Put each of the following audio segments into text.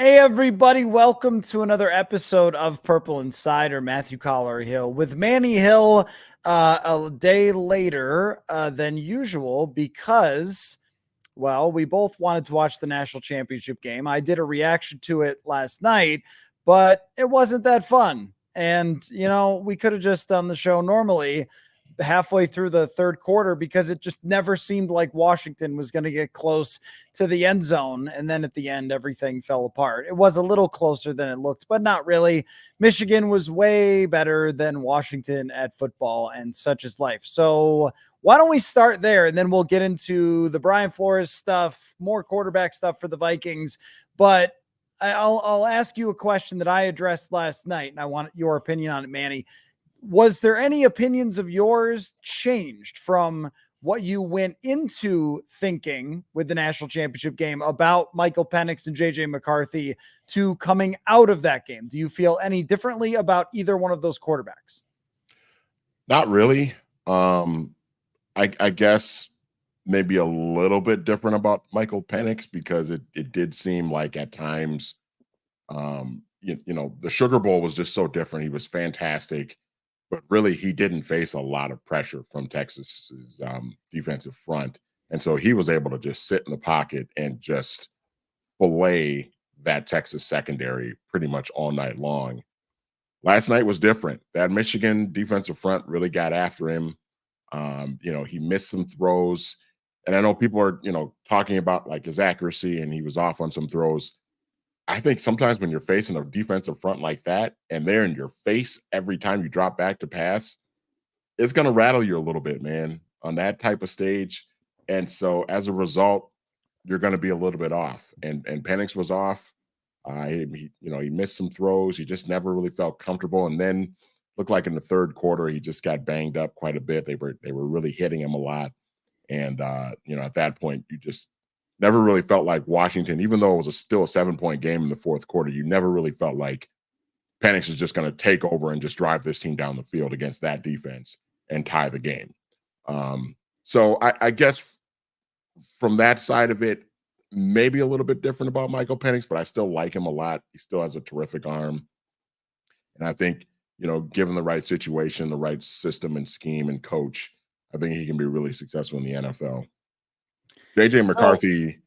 Hey everybody, welcome to another episode of Purple Insider. Matthew Coller Hill with Manny Hill a day later than usual because, well, we both wanted to watch the national championship game. I did a reaction to it last night, but it wasn't that fun. And, we could have just done the show normally halfway through the third quarter because it just never seemed like Washington was going to get close to the end zone. And then at the end, everything fell apart. It was a little closer than it looked, but not really. Michigan was way better than Washington at football, and such is life. So why don't we start there, and then we'll get into the Brian Flores stuff, more quarterback stuff for the Vikings. But I'll ask you a question that I addressed last night, and I want your opinion on it, Manny. Was there any opinions of yours changed from what you went into thinking with the national championship game about Michael Penix and JJ McCarthy to coming out of that game? Do you feel any differently about either one of those quarterbacks? Not really. I guess maybe a little bit different about Michael Penix because it did seem like at times, the Sugar Bowl was just so different. He was fantastic. But really, he didn't face a lot of pressure from Texas's defensive front. And so he was able to just sit in the pocket and just fillet that Texas secondary pretty much all night long. Last night was different. That Michigan defensive front really got after him. He missed some throws. And I know people are, talking about like his accuracy, and he was off on some throws. I think sometimes when you're facing a defensive front like that and they're in your face every time you drop back to pass, it's going to rattle you a little bit, man, on that type of stage. And so as a result, you're going to be a little bit off. And Penix was off. He missed some throws. He just never really felt comfortable. And then looked like in the third quarter, he just got banged up quite a bit. They were really hitting him a lot. And, at that point, you just never really felt like Washington, even though it was still a 7-point game in the fourth quarter, you never really felt like Penix is just going to take over and just drive this team down the field against that defense and tie the game. So I guess from that side of it, maybe a little bit different about Michael Penix, but I still like him a lot. He still has a terrific arm. And I think, given the right situation, the right system and scheme and coach, I think he can be really successful in the NFL. JJ McCarthy.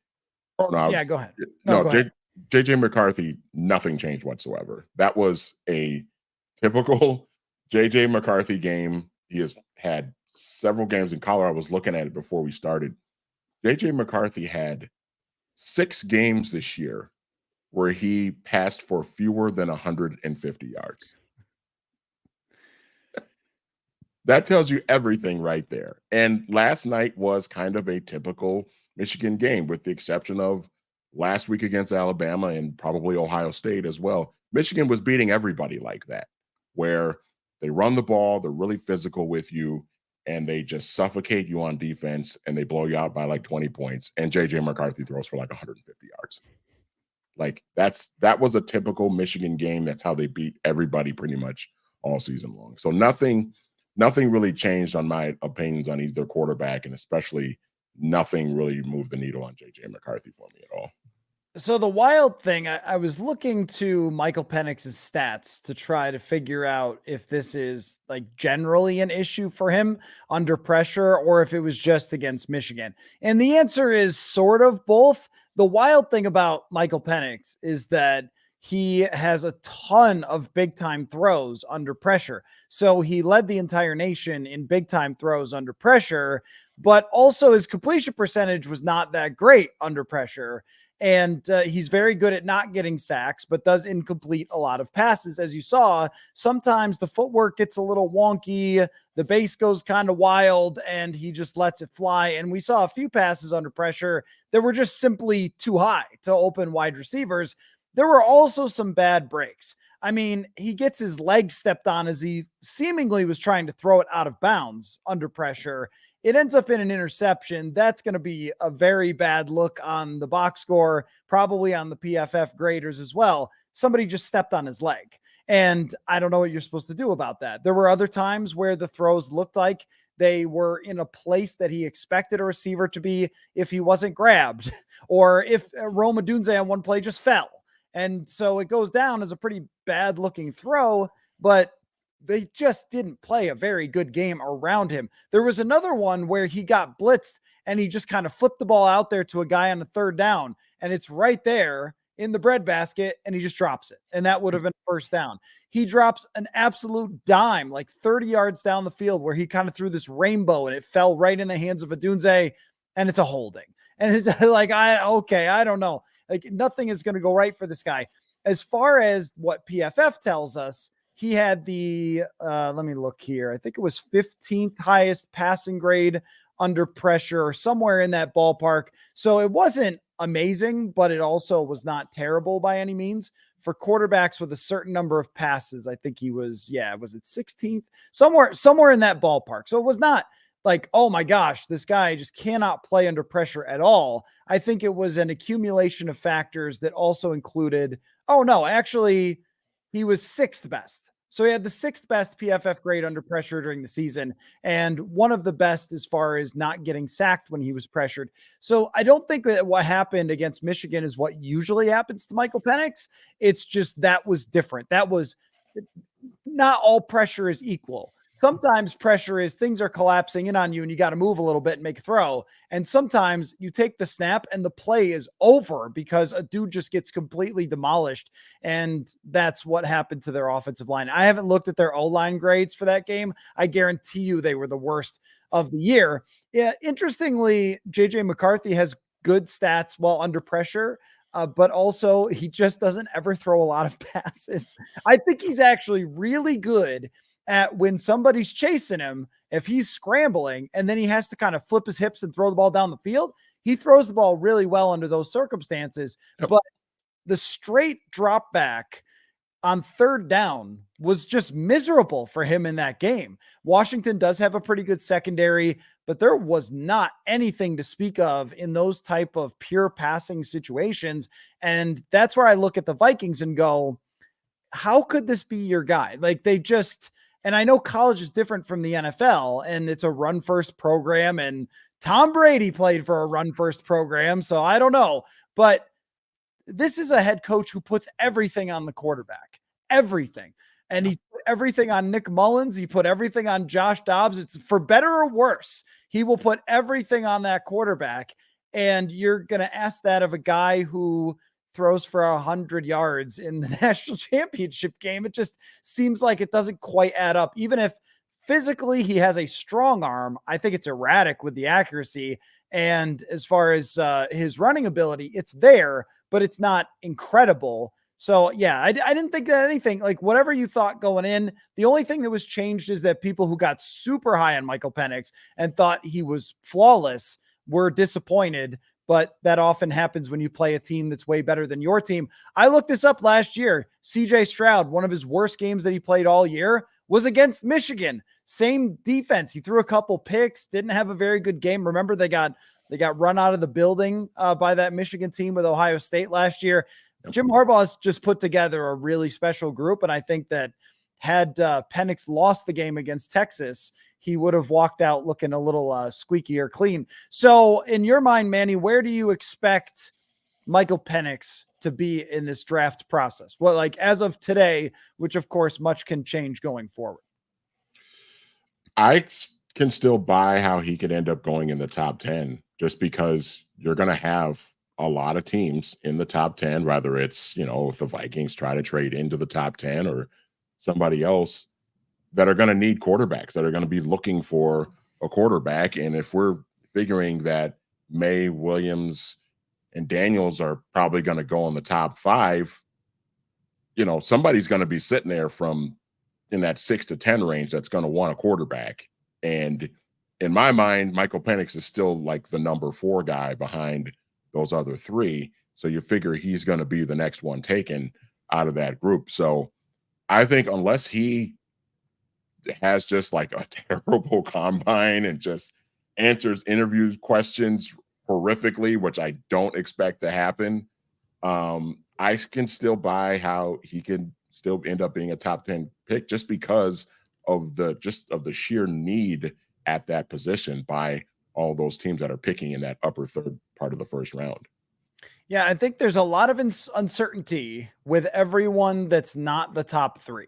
Go ahead. Go ahead. JJ McCarthy, nothing changed whatsoever. That was a typical JJ McCarthy game. He has had several games in Colorado. I was looking at it before we started. JJ McCarthy had 6 games this year where he passed for fewer than 150 yards. That tells you everything right there. And last night was kind of a typical Michigan game, with the exception of last week against Alabama and probably Ohio State as well. Michigan was beating everybody like that, where they run the ball, they're really physical with you, and they just suffocate you on defense, and they blow you out by like 20 points. And JJ McCarthy throws for like 150 yards. Like that was a typical Michigan game. That's how they beat everybody pretty much all season long. So nothing really changed on my opinions on either quarterback, and especially nothing really moved the needle on JJ McCarthy for me at all. So the wild thing, I was looking to Michael Penix's stats to try to figure out if this is like generally an issue for him under pressure or if it was just against Michigan. And the answer is sort of both. The wild thing about Michael Penix is that he has a ton of big time throws under pressure. So he led the entire nation in big time throws under pressure, but also his completion percentage was not that great under pressure. And he's very good at not getting sacks, but does incomplete a lot of passes. As you saw, sometimes the footwork gets a little wonky, the base goes kind of wild, and he just lets it fly. And we saw a few passes under pressure that were just simply too high to open wide receivers. There were also some bad breaks. I mean, he gets his leg stepped on as he seemingly was trying to throw it out of bounds under pressure. It ends up in an interception. That's going to be a very bad look on the box score, probably on the PFF graders as well. Somebody just stepped on his leg. And I don't know what you're supposed to do about that. There were other times where the throws looked like they were in a place that he expected a receiver to be if he wasn't grabbed, or if Rome Odunze on one play just fell. And so it goes down as a pretty bad looking throw, but they just didn't play a very good game around him. There was another one where he got blitzed and he just kind of flipped the ball out there to a guy on the third down, and it's right there in the breadbasket, and he just drops it. And that would have been first down. He drops an absolute dime, like 30 yards down the field, where he kind of threw this rainbow and it fell right in the hands of Adunze, and it's a holding. And it's like, I don't know. Like, nothing is going to go right for this guy. As far as what PFF tells us, he had the, let me look here. I think it was 15th highest passing grade under pressure or somewhere in that ballpark. So it wasn't amazing, but it also was not terrible by any means. For quarterbacks with a certain number of passes, I think he was, was it 16th? Somewhere in that ballpark. So it was not like, oh my gosh, this guy just cannot play under pressure at all. I think it was an accumulation of factors that also included, oh no, actually, he was sixth best. So he had the sixth best PFF grade under pressure during the season, and one of the best as far as not getting sacked when he was pressured. So I don't think that what happened against Michigan is what usually happens to Michael Penix. It's just that was different. That was not all pressure is equal. Sometimes pressure is things are collapsing in on you and you got to move a little bit and make a throw. And sometimes you take the snap and the play is over because a dude just gets completely demolished. And that's what happened to their offensive line. I haven't looked at their O-line grades for that game. I guarantee you they were the worst of the year. Yeah. Interestingly, JJ McCarthy has good stats while under pressure. But also he just doesn't ever throw a lot of passes. I think he's actually really good at when somebody's chasing him, if he's scrambling and then he has to kind of flip his hips and throw the ball down the field, he throws the ball really well under those circumstances. Yep. But the straight drop back on third down was just miserable for him in that game. Washington does have a pretty good secondary, but there was not anything to speak of in those type of pure passing situations. And that's where I look at the Vikings and go, how could this be your guy? Like they just, and I know college is different from the NFL and it's a run first program, and Tom Brady played for a run first program. So I don't know, but this is a head coach who puts everything on the quarterback, everything. And he put everything on Nick Mullins. He put everything on Josh Dobbs. It's for better or worse. He will put everything on that quarterback. And you're going to ask that of a guy who throws for 100 yards in the national championship game. It just seems like it doesn't quite add up. Even if physically he has a strong arm, I think it's erratic with the accuracy. And as far as his running ability, it's there, but it's not incredible. So yeah, I didn't think that anything, like whatever you thought going in, the only thing that was changed is that people who got super high on Michael Penix and thought he was flawless were disappointed. But that often happens when you play a team that's way better than your team. I looked this up last year. CJ Stroud, one of his worst games that he played all year was against Michigan. Same defense. He threw a couple picks, didn't have a very good game. Remember, they got run out of the building by that Michigan team with Ohio State last year. Jim Harbaugh has just put together a really special group, and I think that had Penix lost the game against Texas, he would have walked out looking a little squeaky or clean. So in your mind, Manny, where do you expect Michael Penix to be in this draft process? Well, like as of today, which of course much can change going forward. I can still buy how he could end up going in the top 10 just because you're going to have a lot of teams in the top 10, whether it's, if the Vikings try to trade into the top 10 or somebody else, that are going to need quarterbacks, that are going to be looking for a quarterback. And if we're figuring that May, Williams, and Daniels are probably going to go in the top 5, somebody's going to be sitting there from in that 6 to 10 range that's going to want a quarterback. And in my mind, Michael Penix is still like the number 4 guy behind those other 3. So you figure he's going to be the next one taken out of that group. So I think unless he has just like a terrible combine and just answers interview questions horrifically, which I don't expect to happen, I can still buy how he can still end up being a top 10 pick just because of the sheer need at that position by all those teams that are picking in that upper third part of the first round. Yeah, I think there's a lot of uncertainty with everyone that's not the top three.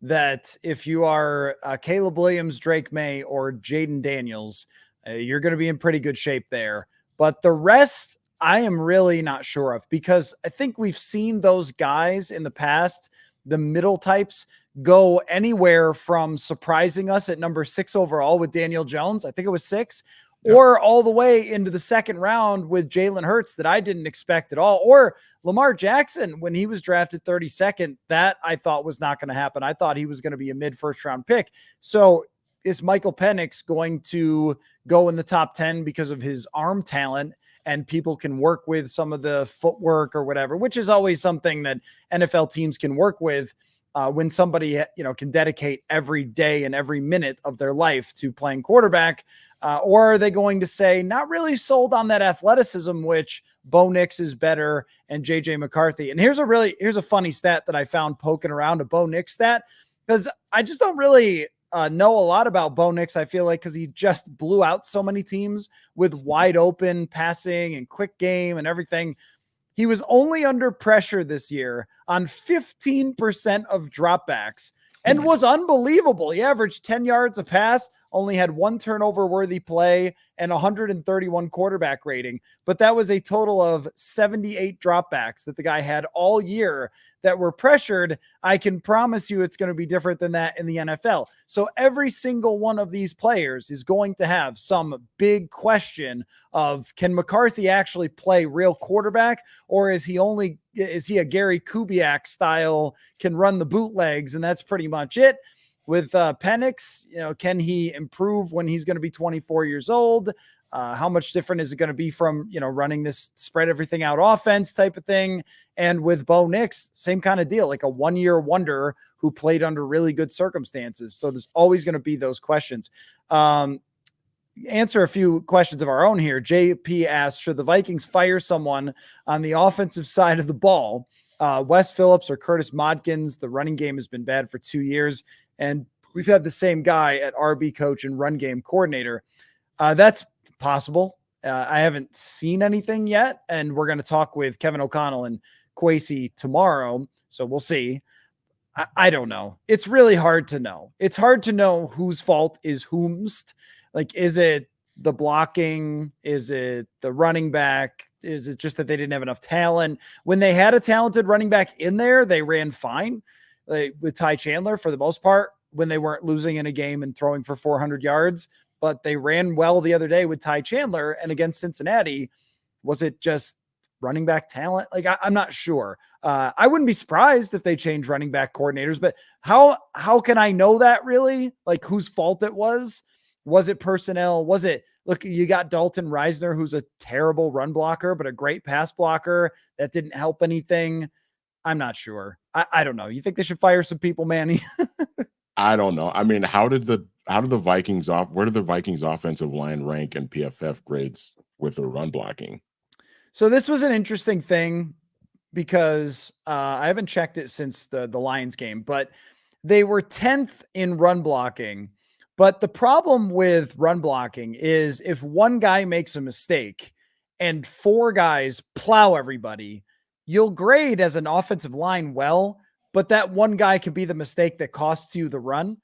That if you are Caleb Williams, Drake May, or Jaden Daniels, you're going to be in pretty good shape there. But the rest, I am really not sure of, because I think we've seen those guys in the past, the middle types, go anywhere from surprising us at number 6 overall with Daniel Jones. I think it was 6, Yep. or all the way into the second round with Jalen Hurts that I didn't expect at all, or Lamar Jackson when he was drafted 32nd. That I thought was not going to happen. I thought he was going to be a mid first round pick. So is Michael Penix going to go in the top 10 because of his arm talent and people can work with some of the footwork or whatever, which is always something that NFL teams can work with. When somebody, can dedicate every day and every minute of their life to playing quarterback, or are they going to say, not really sold on that athleticism, which Bo Nix is better and JJ McCarthy. And here's a funny stat that I found poking around, a Bo Nix stat, because I just don't really know a lot about Bo Nix. I feel like, because he just blew out so many teams with wide open passing and quick game and everything. He was only under pressure this year on 15% of dropbacks and was unbelievable. He averaged 10 yards a pass, only had one turnover worthy play, and 131 quarterback rating. But that was a total of 78 dropbacks that the guy had all year that were pressured. I can promise you it's going to be different than that in the NFL. So every single one of these players is going to have some big question of, can McCarthy actually play real quarterback, or is he a Gary Kubiak style, can run the bootlegs, and that's pretty much it. With Penix, can he improve when he's going to be 24 years old? How much different is it going to be from, running this spread everything out offense type of thing? And with Bo Nix, same kind of deal, like a one-year wonder who played under really good circumstances. So there's always going to be those questions. Answer a few questions of our own here. JP asks, should the Vikings fire someone on the offensive side of the ball? Wes Phillips or Curtis Modkins? The running game has been bad for 2 years, and we've had the same guy at RB coach and run game coordinator. That's possible. I haven't seen anything yet, and we're going to talk with Kevin O'Connell and Kwesi tomorrow, so we'll see. I don't know. It's really hard to know. It's hard to know whose fault is whomst. Like, is it the blocking? Is it the running back? Is it just that they didn't have enough talent? When they had a talented running back in there, they ran fine, with Ty Chandler for the most part, when they weren't losing in a game and throwing for 400 yards. But they ran well the other day with Ty Chandler, and against Cincinnati, was it just running back talent? Like, I'm not sure. I wouldn't be surprised if they changed running back coordinators, but how can I know that really? Like, whose fault it was? Was it personnel? Was it, look, you got Dalton Reisner, who's a terrible run blocker, but a great pass blocker. That didn't help anything. I'm not sure. I don't know. You think they should fire some people, Manny? I don't know. I mean, where did the Vikings offensive line rank in PFF grades with their run blocking? So this was an interesting thing because I haven't checked it since the Lions game, but they were 10th in run blocking. But the problem with run blocking is if one guy makes a mistake and 4 guys plow everybody, you'll grade as an offensive line well, but that one guy could be the mistake that costs you the run.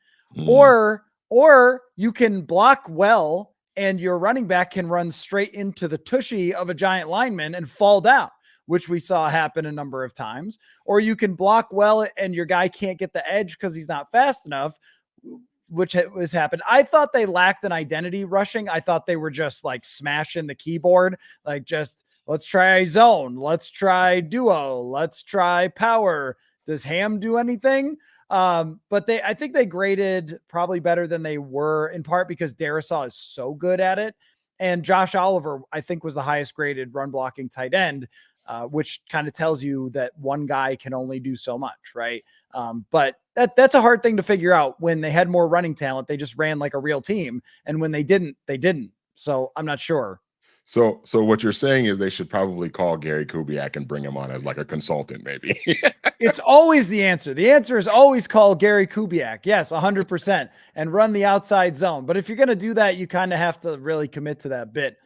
Or you can block well and your running back can run straight into the tushy of a giant lineman and fall down, which we saw happen a number of times. Or you can block well and your guy can't get the edge because he's not fast enough, which has happened. I thought they lacked an identity rushing. I thought they were just like smashing the keyboard, like just, let's try zone, let's try duo, let's try power. Does Ham do anything? But I think they graded probably better than they were, in part because Darisaw is so good at it. And Josh Oliver, I think, was the highest graded run blocking tight end, which kind of tells you that one guy can only do so much, right? But that's a hard thing to figure out. When they had more running talent, they just ran like a real team. And when they didn't, they didn't. So I'm not sure. So what you're saying is they should probably call Gary Kubiak and bring him on as like a consultant, maybe. It's always the answer. The answer is always call Gary Kubiak. Yes, 100%, and run the outside zone. But if you're going to do that, you kind of have to really commit to that bit.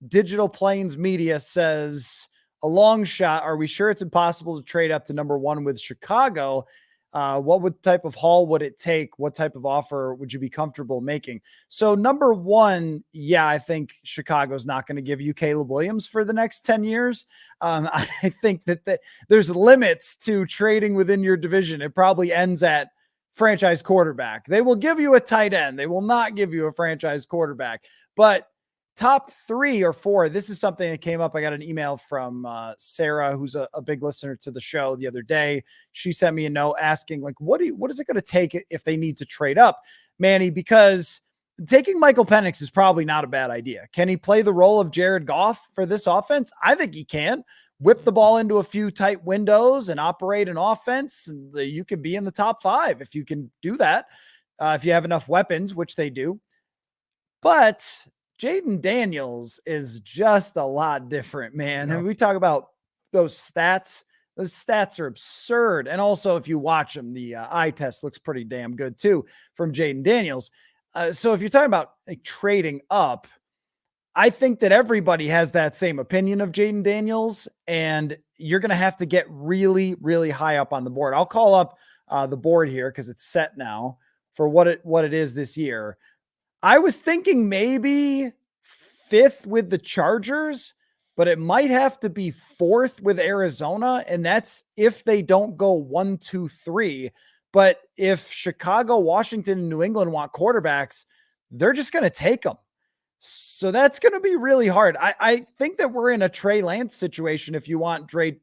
Digital Plains Media says, a long shot. Are we sure it's impossible to trade up to number 1 with Chicago? What type of haul would it take? What type of offer would you be comfortable making? So number 1, yeah, I think Chicago's not going to give you Caleb Williams for the next 10 years. I think that there's limits to trading within your division. It probably ends at franchise quarterback. They will give you a tight end. They will not give you a franchise quarterback. But top 3 or 4, this is something that came up. I got an email from Sarah, who's a big listener to the show, the other day. She sent me a note asking, like, what is it going to take if they need to trade up, Manny? Because taking Michael Penix is probably not a bad idea. Can he play the role of Jared Goff for this offense? I think he can. Whip the ball into a few tight windows and operate an offense. You can be in the top 5 if you can do that, if you have enough weapons, which they do. But Jaden Daniels is just a lot different, man. Yeah. And we talk about those stats. Those stats are absurd. And also, if you watch them, the eye test looks pretty damn good too from Jaden Daniels. So if you're talking about like trading up, I think that everybody has that same opinion of Jaden Daniels, and you're going to have to get really, really high up on the board. I'll call up the board here because it's set now for what it is this year. I was thinking maybe 5th with the Chargers, but it might have to be 4th with Arizona. And that's if they don't go 1, 2, 3. But if Chicago, Washington, and New England want quarterbacks, they're just going to take them. So that's going to be really hard. I think that we're in a Trey Lance situation if you want Jaden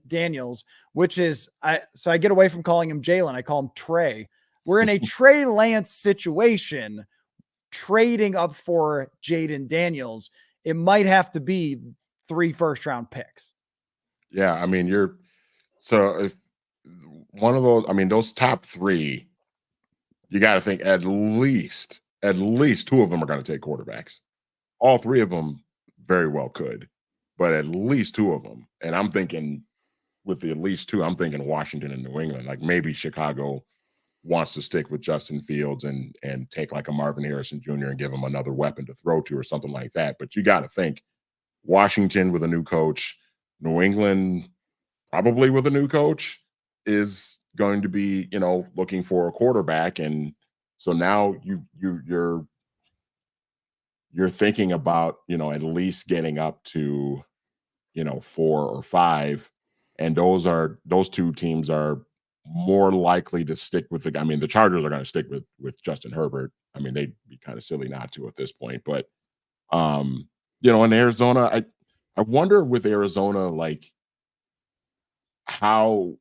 Daniels, which is, so I get away from calling him Jalen. I call him Trey. We're in a Trey Lance situation, trading up for Jaden Daniels. It might have to be 3 first-round picks. Yeah, I mean, so if one of those, I mean, those top 3, you got to think at least 2 of them are going to take quarterbacks. All 3 of them very well could, but at least 2 of them. And I'm thinking with the at least 2, I'm thinking Washington and New England. Like maybe Chicago wants to stick with Justin Fields and take like a Marvin Harrison Jr. and give him another weapon to throw to or something like that. But you got to think Washington with a new coach, New England probably with a new coach is going to be, looking for a quarterback. And so now you're thinking about, at least getting up to, 4 or 5. And those 2 teams are more likely to stick with the Chargers are going to stick with Justin Herbert. I mean, they'd be kind of silly not to at this point, but in Arizona, I wonder with Arizona, like how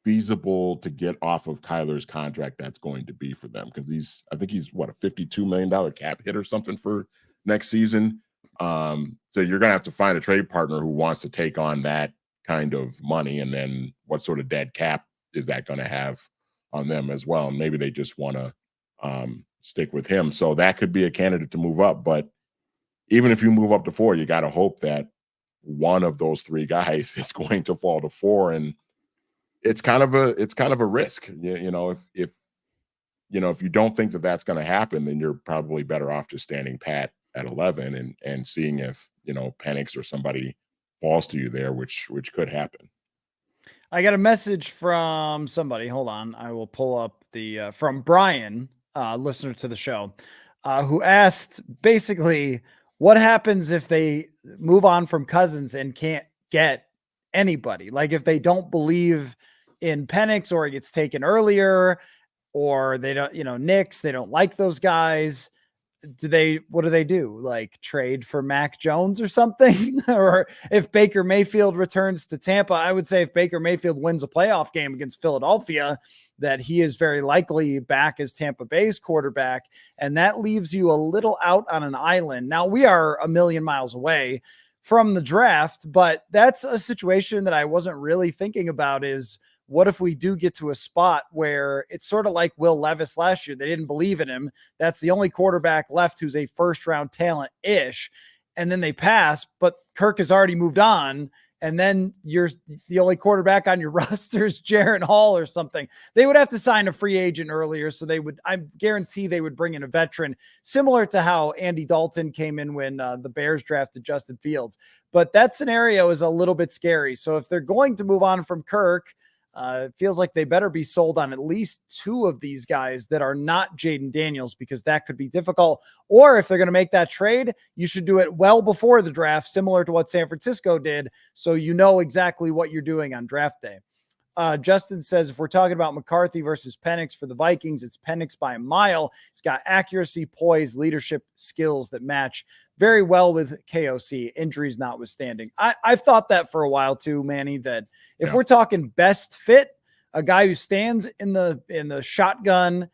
feasible to get off of Kyler's contract that's going to be for them. Cause I think he's what, a $52 million cap hit or something for next season. So you're going to have to find a trade partner who wants to take on that kind of money. And then what sort of dead cap is that going to have on them as well? And maybe they just want to stick with him. So that could be a candidate to move up. But even if you move up to 4, you got to hope that one of those 3 guys is going to fall to 4. And it's kind of a risk. If you don't think that that's going to happen, then you're probably better off just standing pat at 11 and seeing if, Penix or somebody falls to you there, which could happen. I got a message from somebody. Hold on. I will pull up from Brian, listener to the show, who asked basically what happens if they move on from Cousins and can't get anybody. Like if they don't believe in Penix or it gets taken earlier or they don't, Knicks, they don't like those guys. What do they do? Like trade for Mac Jones or something? Or if Baker Mayfield returns to Tampa, I would say if Baker Mayfield wins a playoff game against Philadelphia, that he is very likely back as Tampa Bay's quarterback. And that leaves you a little out on an island. Now we are a million miles away from the draft, but that's a situation that I wasn't really thinking about is what if we do get to a spot where it's sort of like Will Levis last year? They didn't believe in him. That's the only quarterback left who's a first-round talent-ish. And then they pass, but Kirk has already moved on. and then you're the only quarterback on your roster is Jaron Hall or something. They would have to sign a free agent earlier. So I guarantee they would bring in a veteran, similar to how Andy Dalton came in when the Bears drafted Justin Fields. But that scenario is a little bit scary. So if they're going to move on from Kirk, it feels like they better be sold on at least two of these guys that are not Jaden Daniels, because that could be difficult. Or if they're going to make that trade, you should do it well before the draft, similar to what San Francisco did, so you know exactly what you're doing on draft day. Justin says, if we're talking about McCarthy versus Penix for the Vikings, it's Penix by a mile. He's got accuracy, poise, leadership skills that match very well with KOC, injuries notwithstanding. I've thought that for a while too, Manny, that if we're talking best fit, a guy who stands in the shotgun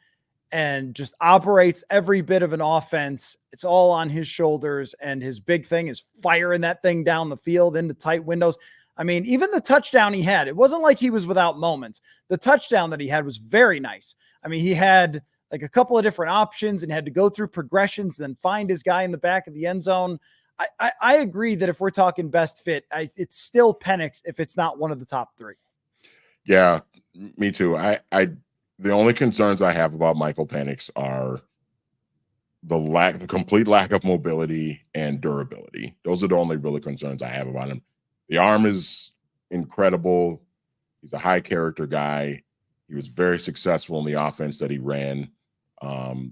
and just operates every bit of an offense, it's all on his shoulders, and his big thing is firing that thing down the field into tight windows. I mean, even the touchdown he had, it wasn't like he was without moments. The touchdown that he had was very nice. I mean, he had like a couple of different options and had to go through progressions and then find his guy in the back of the end zone. I agree that if we're talking best fit, it's still Penix if it's not one of the top three. Yeah, me too. The only concerns I have about Michael Penix are the complete lack of mobility and durability. Those are the only really concerns I have about him. The arm is incredible. He's a high character guy. He was very successful in the offense that he ran.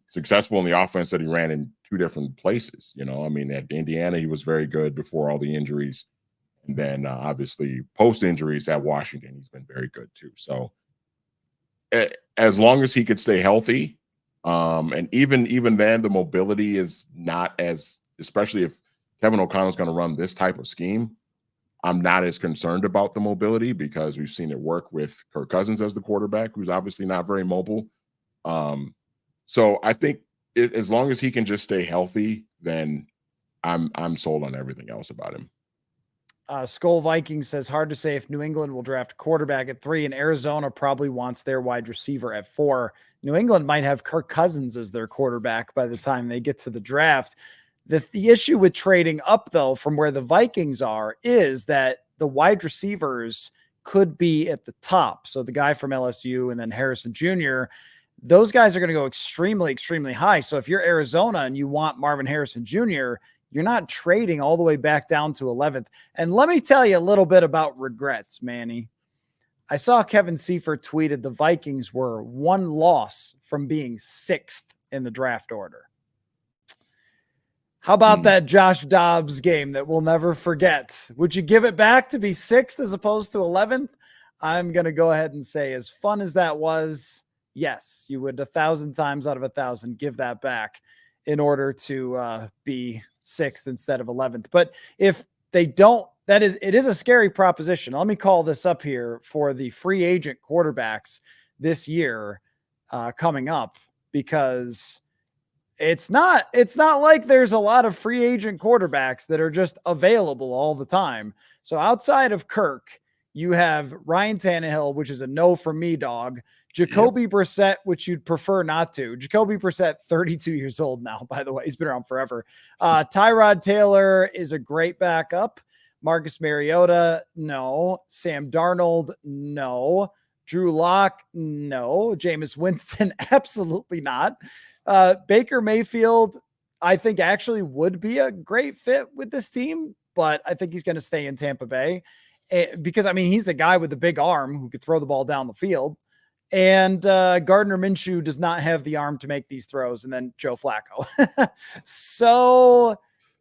Successful in the offense that he ran in two different places. You know, I mean, at Indiana, he was very good before all the injuries. And then obviously post injuries at Washington, he's been very good too. So as long as he could stay healthy, and even then, the mobility is not as, especially if Kevin O'Connell's going to run this type of scheme, I'm not as concerned about the mobility, because we've seen it work with Kirk Cousins as the quarterback, who's obviously not very mobile. So I think as long as he can just stay healthy, then I'm sold on everything else about him. Skol Vikings says, hard to say if New England will draft a quarterback at 3, and Arizona probably wants their wide receiver at 4. New England might have Kirk Cousins as their quarterback by the time they get to the draft. The issue with trading up, though, from where the Vikings are, is that the wide receivers could be at the top. So the guy from LSU and then Harrison Jr., those guys are going to go extremely, extremely high. So if you're Arizona and you want Marvin Harrison Jr., you're not trading all the way back down to 11th. And let me tell you a little bit about regrets, Manny. I saw Kevin Seifert tweeted the Vikings were one loss from being 6th in the draft order. How about that Josh Dobbs game that we'll never forget? Would you give it back to be 6th as opposed to 11th? I'm going to go ahead and say, as fun as that was, yes, you would 1,000 times out of 1,000 give that back in order to be 6th instead of 11th. But if they don't, it is a scary proposition. Let me call this up here for the free agent quarterbacks this year coming up, because it's not like there's a lot of free agent quarterbacks that are just available all the time. So outside of Kirk, you have Ryan Tannehill, which is a no for me, dog. Jacoby Brissett, which you'd prefer not to. Jacoby Brissett, 32 years old now, by the way. He's been around forever. Tyrod Taylor is a great backup. Marcus Mariota, no. Sam Darnold, no. Drew Lock, no. Jameis Winston, absolutely not. Baker Mayfield, I think actually would be a great fit with this team, but I think he's going to stay in Tampa Bay because, I mean, he's the guy with the big arm who could throw the ball down the field. And Gardner Minshew does not have the arm to make these throws. And then Joe Flacco. So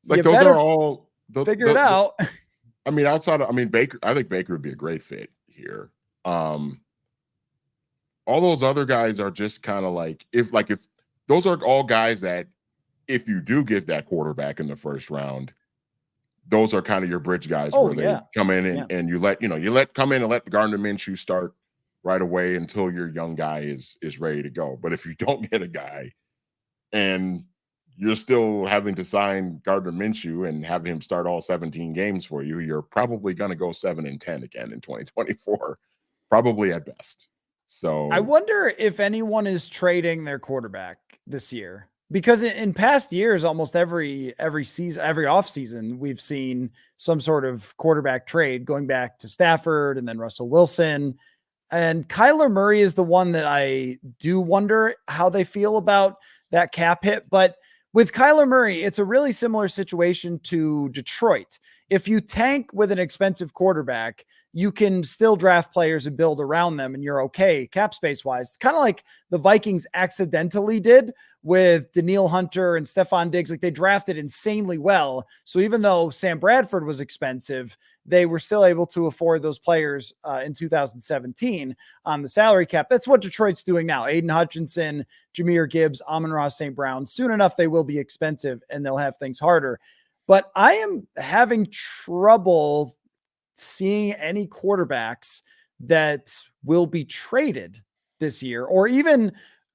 like those are all figure it out. I mean, Baker, I think Baker would be a great fit here. All those other guys are just kind of like, if those are all guys that if you do get that quarterback in the first round, those are kind of your bridge guys where they come in and you let come in and let Gardner Minshew start right away until your young guy is ready to go. But if you don't get a guy and you're still having to sign Gardner Minshew and have him start all 17 games for you, you're probably going to go 7-10 again in 2024, probably at best. So I wonder if anyone is trading their quarterback this year. Because in past years, almost every season, every offseason, we've seen some sort of quarterback trade going back to Stafford and then Russell Wilson. And Kyler Murray is the one that I do wonder how they feel about that cap hit. But with Kyler Murray, it's a really similar situation to Detroit. If you tank with an expensive quarterback, you can still draft players and build around them, and you're okay cap space wise. It's kind of like the Vikings accidentally did with Daniil Hunter and Stephon Diggs. Like, they drafted insanely well. So even though Sam Bradford was expensive, they were still able to afford those players in 2017 on the salary cap. That's what Detroit's doing now. Aiden Hutchinson, Jahmyr Gibbs, Amon-Ra St. Brown. Soon enough, they will be expensive and they'll have things harder. But I am having trouble seeing any quarterbacks that will be traded this year, or even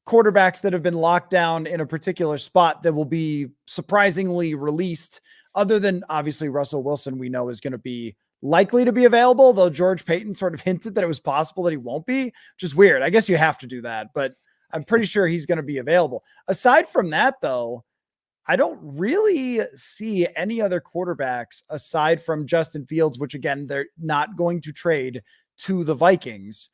quarterbacks that have been locked down in a particular spot that will be surprisingly released, other than obviously Russell Wilson, we know is going to be likely to be available, though George Payton sort of hinted that it was possible that he won't be, which is weird. I guess you have to do that, but I'm pretty sure he's going to be available. Aside from that, though, I don't really see any other quarterbacks aside from Justin Fields, which again, they're not going to trade to the Vikings,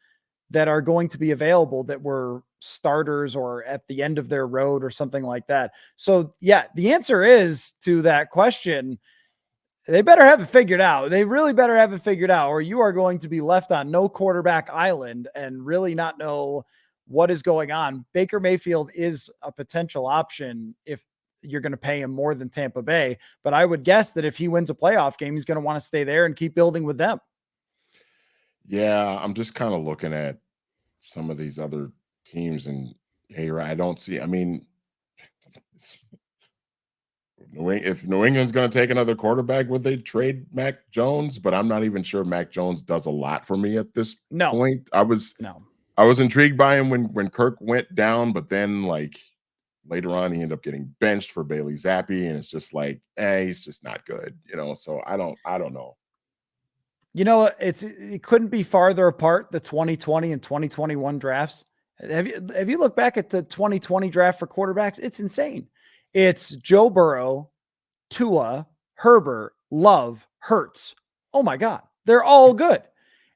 that are going to be available that were starters or at the end of their road or something like that. So yeah, the answer is to that question, they better have it figured out. They really better have it figured out, or you are going to be left on no quarterback island and really not know what is going on. Baker Mayfield is a potential option if you're going to pay him more than Tampa Bay, but I would guess that if he wins a playoff game, he's going to want to stay there and keep building with them. Yeah, I'm just kind of looking at some of these other teams, and hey, I don't see. I mean, if New England's going to take another quarterback, would they trade Mac Jones? But I'm not even sure Mac Jones does a lot for me at this point. I was intrigued by him when Kirk went down, but then like later on, he ended up getting benched for Bailey Zappi, and it's just like, he's just not good, So I don't know. It couldn't be farther apart, the 2020 and 2021 drafts. Have you looked back at the 2020 draft for quarterbacks? It's insane. It's Joe Burrow, Tua, Herbert, Love, Hurts. Oh my God, they're all good.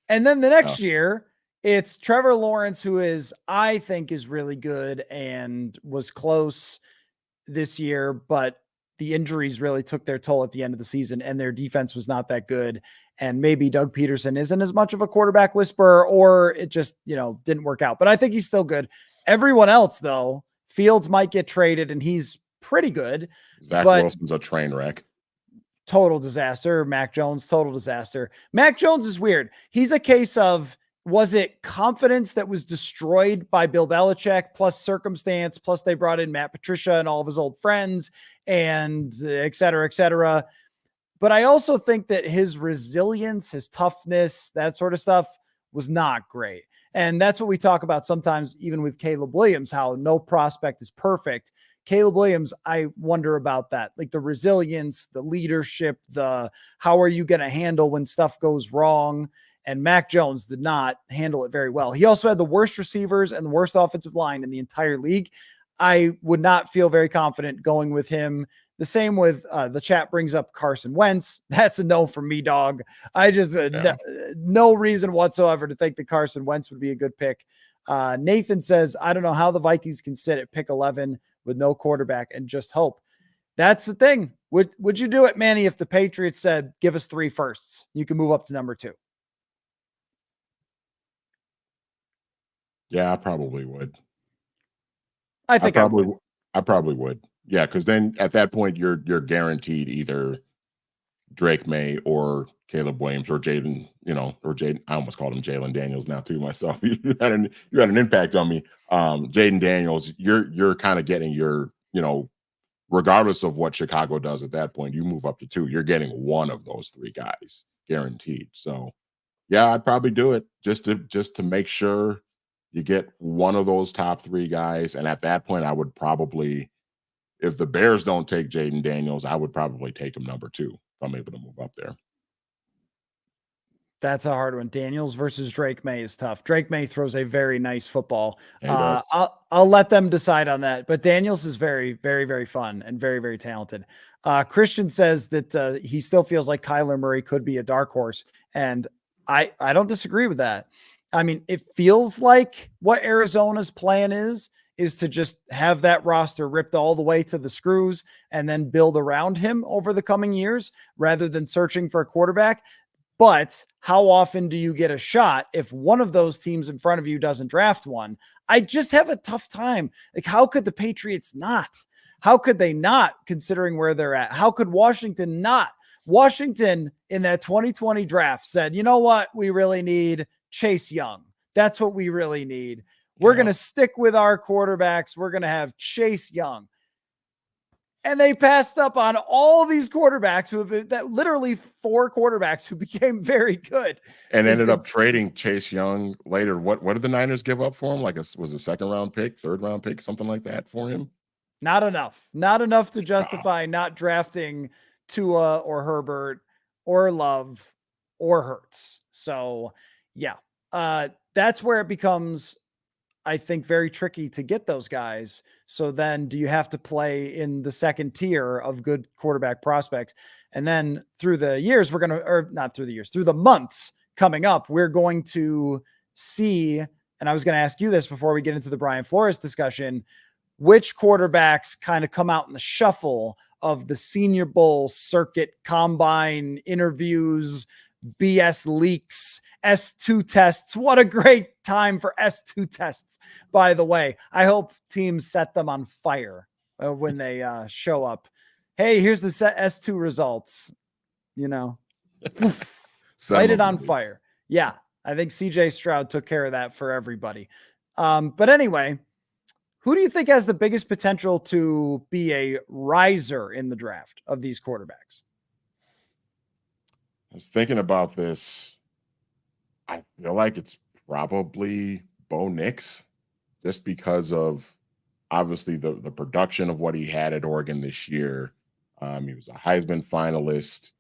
And then the next year, it's Trevor Lawrence, who I think is really good and was close this year, but the injuries really took their toll at the end of the season, and their defense was not that good. And maybe Doug Peterson isn't as much of a quarterback whisperer, or it just, didn't work out. But I think he's still good. Everyone else, though, Fields might get traded, and he's pretty good. Zach Wilson's a train wreck. Total disaster. Mac Jones, total disaster. Mac Jones is weird. He's a case of, was it confidence that was destroyed by Bill Belichick plus circumstance, plus they brought in Matt Patricia and all of his old friends and et cetera, et cetera. But I also think that his resilience, his toughness, that sort of stuff was not great. And that's what we talk about sometimes, even with Caleb Williams, how no prospect is perfect. Caleb Williams, I wonder about that. Like the resilience, the leadership, how are you going to handle when stuff goes wrong? And Mac Jones did not handle it very well. He also had the worst receivers and the worst offensive line in the entire league. I would not feel very confident going with him. The same with the chat brings up Carson Wentz. That's a no from me, dog. I just no reason whatsoever to think that Carson Wentz would be a good pick. Nathan says, I don't know how the Vikings can sit at pick 11 with no quarterback and just hope. That's the thing. Would you do it, Manny, if the Patriots said, give us 3 firsts? You can move up to number 2. Yeah, I probably would. I probably would. Yeah, because then at that point you're guaranteed either Drake May or Caleb Williams or Jaden, or Jaden. I almost called him Jalen Daniels now too myself. You had an impact on me. Jaden Daniels, you're kind of getting your, regardless of what Chicago does at that point, you move up to 2. You're getting one of those 3 guys guaranteed. So yeah, I'd probably do it just to make sure you get one of those top 3 guys. And at that point, I would probably, if the Bears don't take Jaden Daniels, I would probably take him number 2 if I'm able to move up there. That's a hard one. Daniels versus Drake May is tough. Drake May throws a very nice football. Yeah, he does. I'll let them decide on that. But Daniels is very, very, very fun and very, very talented. Christian says that he still feels like Kyler Murray could be a dark horse, and I don't disagree with that. I mean, it feels like what Arizona's plan is to just have that roster ripped all the way to the screws and then build around him over the coming years rather than searching for a quarterback. But how often do you get a shot if one of those teams in front of you doesn't draft one? I just have a tough time. Like, how could the Patriots not? How could they not, considering where they're at? How could Washington not? Washington in that 2020 draft said, you know what? We really need Chase Young. That's what we really need. We're going to stick with our quarterbacks. We're going to have Chase Young. And they passed up on all these quarterbacks who have been, that literally 4 quarterbacks who became very good and ended up trading Chase Young later. What did the Niners give up for him? Like was a 2nd round pick, 3rd round pick, something like that for him? Not enough to justify not drafting Tua or Herbert or Love or Hurts. So yeah, that's where it becomes, I think, very tricky to get those guys. So then do you have to play in the second tier of good quarterback prospects? And then through the years, through the months coming up, we're going to see, and I was going to ask you this before we get into the Brian Flores discussion, which quarterbacks kind of come out in the shuffle of the Senior Bowl circuit, combine interviews, BS leaks, S2 tests. What a great time for S2 tests, by the way. I hope teams set them on fire when they show up. Hey, here's the S2 results. Light it on fire. Yeah, I think CJ Stroud took care of that for everybody. But anyway, who do you think has the biggest potential to be a riser in the draft of these quarterbacks? I was thinking about this. I feel like it's probably Bo Nix, just because of obviously the production of what he had at Oregon this year. He was a Heisman finalist,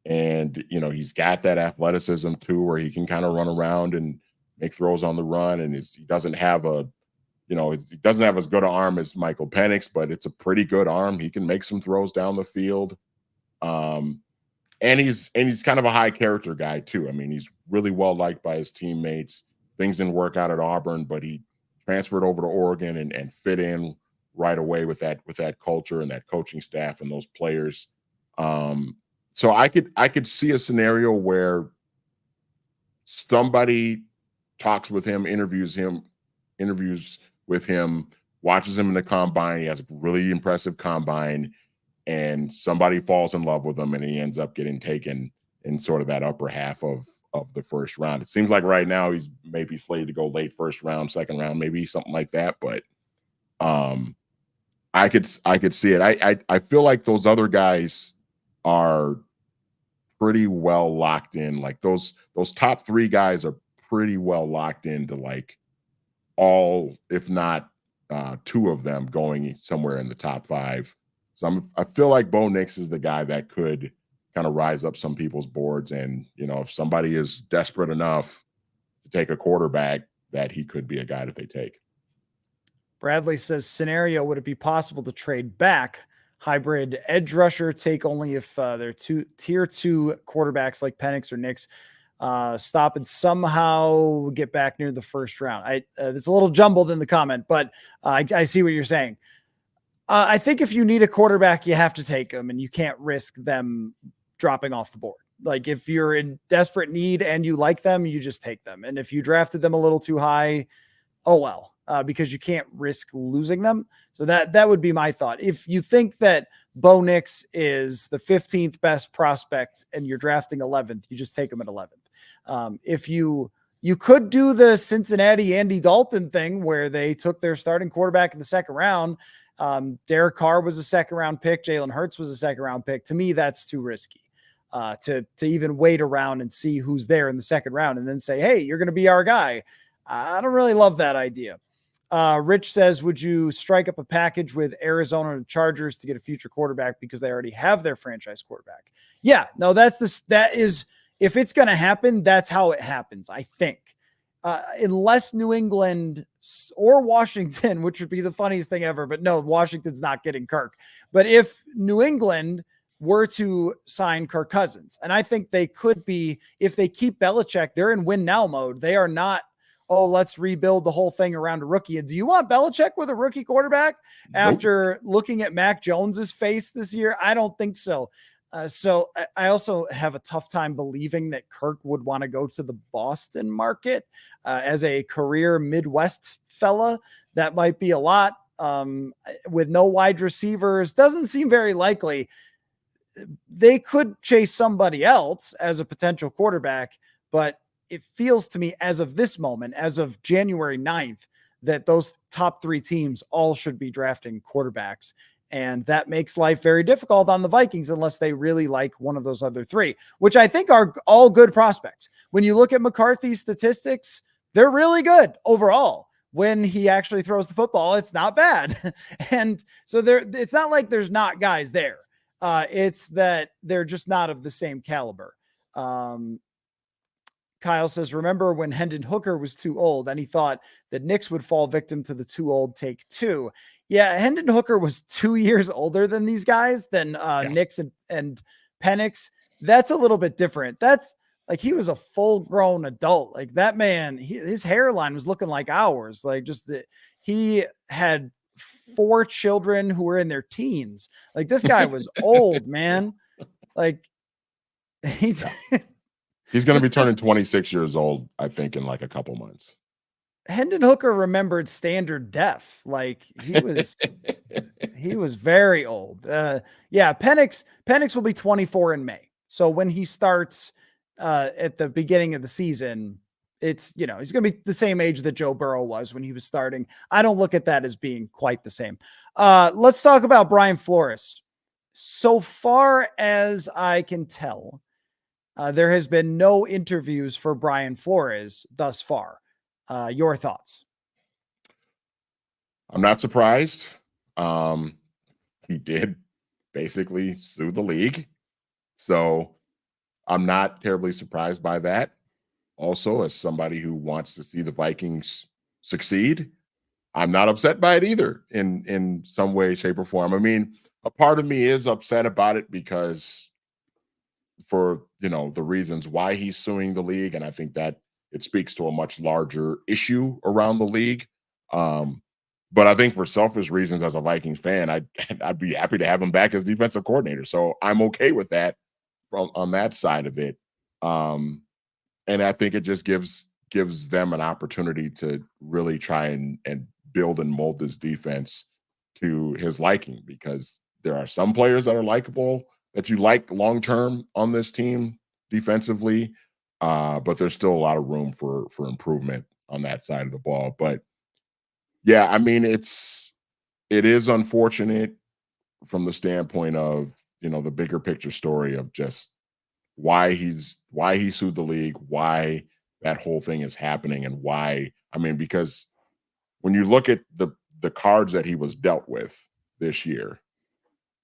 and he's got that athleticism too, where he can kind of run around and make throws on the run. And he doesn't have he doesn't have as good an arm as Michael Penix, but it's a pretty good arm. He can make some throws down the field. And he's kind of a high character guy too. I mean, he's really well liked by his teammates. Things didn't work out at Auburn, but he transferred over to Oregon and fit in right away with that culture and that coaching staff and those players. So I could see a scenario where somebody talks with him, interviews with him, watches him in the combine. He has a really impressive combine, and somebody falls in love with him, and he ends up getting taken in sort of that upper half of the first round. It seems like right now he's maybe slated to go late first round, second round, maybe something like that. But I could see it. I feel like those other guys are pretty well locked in. Like those top 3 guys are pretty well locked into like all, if not 2 of them going somewhere in the top 5. So I feel like Bo Nix is the guy that could kind of rise up some people's boards. And, if somebody is desperate enough to take a quarterback, that he could be a guy that they take. Bradley says, scenario, would it be possible to trade back hybrid edge rusher, take only if they're tier 2 quarterbacks like Penix or Nix, stop and somehow get back near the first round? It's a little jumbled in the comment, but I see what you're saying. I think if you need a quarterback, you have to take them, and you can't risk them dropping off the board. Like if you're in desperate need and you like them, you just take them. And if you drafted them a little too high, oh well, because you can't risk losing them. So that would be my thought. If you think that Bo Nix is the 15th best prospect and you're drafting 11th, you just take him at 11th. If you could do the Cincinnati Andy Dalton thing where they took their starting quarterback in the second round. Derek Carr was a second round pick. Jalen Hurts was a second round pick. To me, that's too risky to even wait around and see who's there in the second round and then say, hey, you're going to be our guy. I don't really love that idea. Rich says, would you strike up a package with Arizona and Chargers to get a future quarterback because they already have their franchise quarterback? Yeah, no, that is if it's going to happen, that's how it happens, I think. Unless New England or Washington, which would be the funniest thing ever, but no, Washington's not getting Kirk. But if New England were to sign Kirk Cousins, and I think they could be, if they keep Belichick, they're in win now mode. They are not, oh, let's rebuild the whole thing around a rookie. And do you want Belichick with a rookie quarterback after looking at Mac Jones's face this year? I don't think so. So I also have a tough time believing that Kirk would want to go to the Boston market as a career Midwest fella. That might be a lot. With no wide receivers, doesn't seem very likely. They could chase somebody else as a potential quarterback, but it feels to me as of this moment, as of January 9th, that those top three teams all should be drafting quarterbacks. And that makes life very difficult on the Vikings unless they really like one of those other three, which I think are all good prospects. When you look at McCarthy's statistics, they're really good overall. When he actually throws the football, it's not bad. And so it's not like there's not guys there. It's that they're just not of the same caliber. Kyle says, remember when Hendon Hooker was too old and he thought that Knicks would fall victim to the too old take two. Yeah, Hendon Hooker was 2 years older than these guys, than Knicks and Penix. That's a little bit different. That's like he was a full-grown adult. Like that man, his hairline was looking like ours. Like he had 4 children who were in their teens. Like this guy was old, man. Like he's going to be turning 26 years old, I think, in like a couple months. Hendon Hooker remembered standard def. Like he was very old. Penix will be 24 in May. So when he starts at the beginning of the season, it's, he's going to be the same age that Joe Burrow was when he was starting. I don't look at that as being quite the same. Let's talk about Brian Flores. So far as I can tell, there has been no interviews for Brian Flores thus far. Your thoughts? I'm not surprised. He did basically sue the league. So I'm not terribly surprised by that. Also, as somebody who wants to see the Vikings succeed, I'm not upset by it either in some way, shape, or form. I mean, a part of me is upset about it because for, the reasons why he's suing the league. And I think that it speaks to a much larger issue around the league. But I think for selfish reasons as a Vikings fan, I'd be happy to have him back as defensive coordinator. So I'm okay with that on that side of it. And I think it just gives them an opportunity to really try and build and mold this defense to his liking, because there are some players that are likable that you like long-term on this team defensively. But there's still a lot of room for improvement on that side of the ball. But yeah, I mean, it is unfortunate from the standpoint of, the bigger picture story of just why he sued the league, why that whole thing is happening, and why, because when you look at the cards that he was dealt with this year,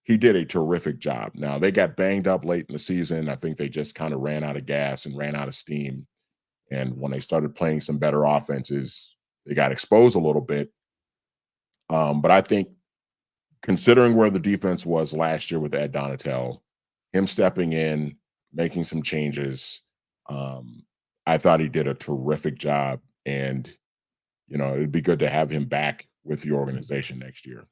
he did a terrific job. Now, they got banged up late in the season. I think they just kind of ran out of gas and ran out of steam. And when they started playing some better offenses, they got exposed a little bit. But I think considering where the defense was last year with Ed Donatel, him stepping in, making some changes, I thought he did a terrific job. And, it'd be good to have him back with the organization next year.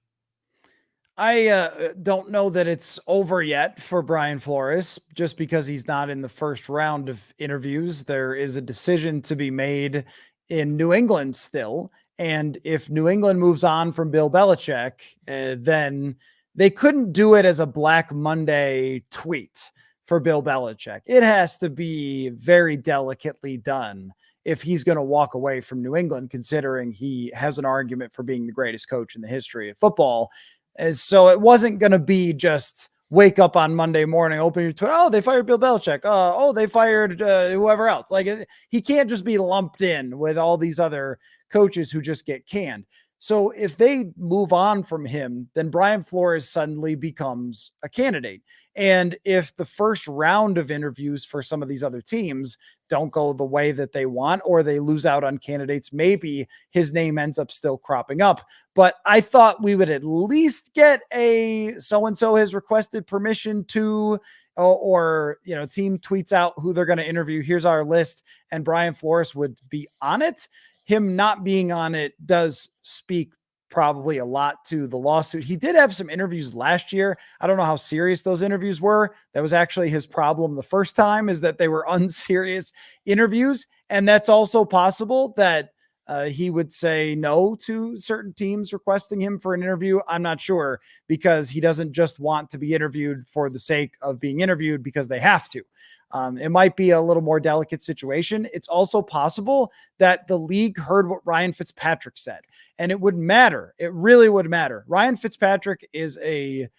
I don't know that it's over yet for Brian Flores, just because he's not in the first round of interviews. There is a decision to be made in New England still. And if New England moves on from Bill Belichick, then they couldn't do it as a Black Monday tweet for Bill Belichick. It has to be very delicately done if he's going to walk away from New England, considering he has an argument for being the greatest coach in the history of football. And so it wasn't going to be just wake up on Monday morning, open your Twitter. Oh, they fired Bill Belichick. Oh, they fired whoever else. Like he can't just be lumped in with all these other coaches who just get canned. So if they move on from him, then Brian Flores suddenly becomes a candidate. And if the first round of interviews for some of these other teams don't go the way that they want, or they lose out on candidates, maybe his name ends up still cropping up. But I thought we would at least get a so-and-so has requested permission to, or team tweets out who they're going to interview. Here's our list. And Brian Flores would be on it. Him not being on it does speak probably a lot to the lawsuit. He did have some interviews last year. I don't know how serious those interviews were. That was actually his problem the first time, is that they were unserious interviews. And that's also possible that he would say no to certain teams requesting him for an interview. I'm not sure, because he doesn't just want to be interviewed for the sake of being interviewed because they have to. It might be a little more delicate situation. It's also possible that the league heard what Ryan Fitzpatrick said, and it would matter. It really would matter. Ryan Fitzpatrick is a